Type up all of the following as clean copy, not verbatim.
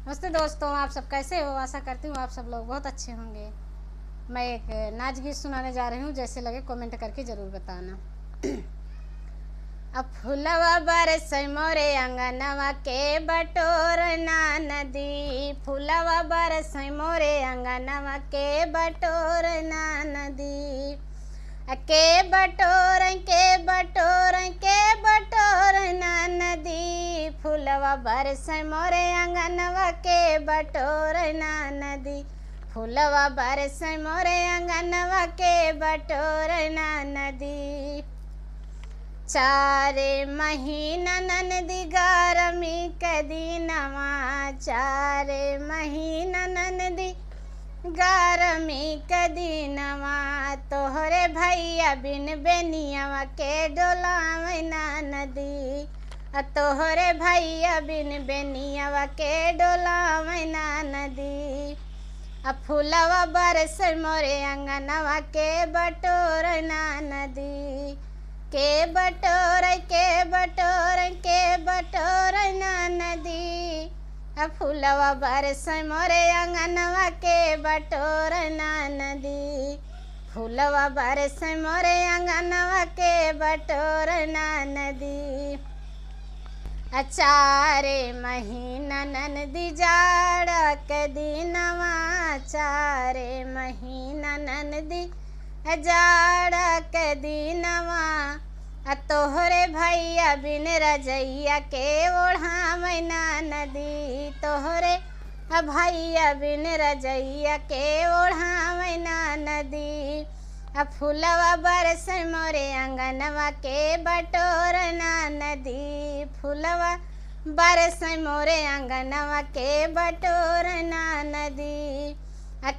नमस्ते दोस्तों, आप सब कैसे हो। आशा करती हूँ आप सब लोग बहुत अच्छे होंगे। मैं एक नाच गीत सुनाने जा रही हूँ, जैसे लगे कमेंट करके ज़रूर बताना। अब फुलवा बरसै मोरे अंगनवा के बटोर ना नदी, फुलवा बरसै मोरे अंगनवा के बटोर ना नदी, के बटोर के बटोर के बटोर ना नदी, फुलवा बरसै मोरे अंगनवा के बटोर ना नदी, फुलवा बरसै मोरे अंगनवा के बटोर ना नदी। चारे महीना ननदी गरमी के दिनवा, चारे महीना ननदी गरमी के दिनवा, तोहरे भैया बिन बेनियावा के डोलावे ना नदी, तोहरे भैया बिन बेनियावा के डोलावे ना नदी। फुलवा बरसै मोरे अंगनवा के बटोर ना नदी, के बटोर के बटोर के बटोर ना नदी, फुलवा बरसै मोरे अंगनवा के बटोर ना नदी, फुलवा बरसै मोरे अंगनवा के बटोर ना नदी। चारे महीना ननदी जाड़ा के दिनवा, चारे महीना ननदी जाड़ा के दिनवा, तोहरे भैया बिन रजैया के ओढ़ावे ना नदी, तोहरे भैया बिन रजैया के ओढ़ावे ना नदी, फुलवा बरसै मोरे अंगनवा के बटोर ना नदी, फुलवा बरसै मोरे अंगनवा के बटोर ना नदी,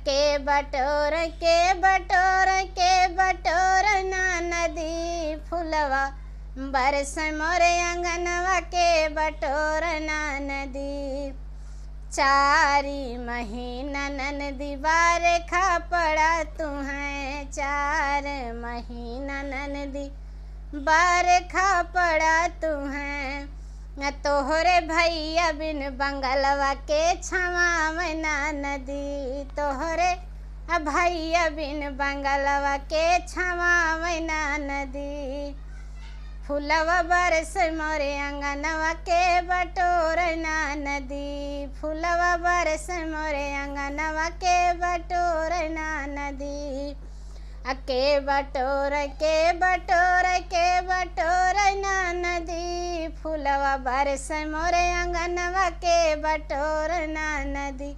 के बटोर के बटोर के बटोर ना नदी, फुलवा बरसै मोरे अंगनवा के बटोर ना नदी। चारी महीना ननदी बारखा पड़ा तुम्हें, चार महीना ननदी बारखा पड़ा तुम्हें, तोहरे भैया बिन बंगलवा के छावे ना नदी, तोहरे भैया बिन बंगलवा के छावे ना नदी, फुलवा बरसै मोरे अंगनवा के बटोर ना नदी, फुलवा बरसै मोरे अंगनवा के बटोर ना नदी, के बटोर के बटोर के बटोर ना नदी, फुलवा बरसै मोरे अंगनवा के बटोर ना नदी,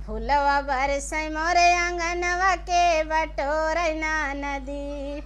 फुलवा बरसै मोरे अंगनवा के बटोर ना नदी।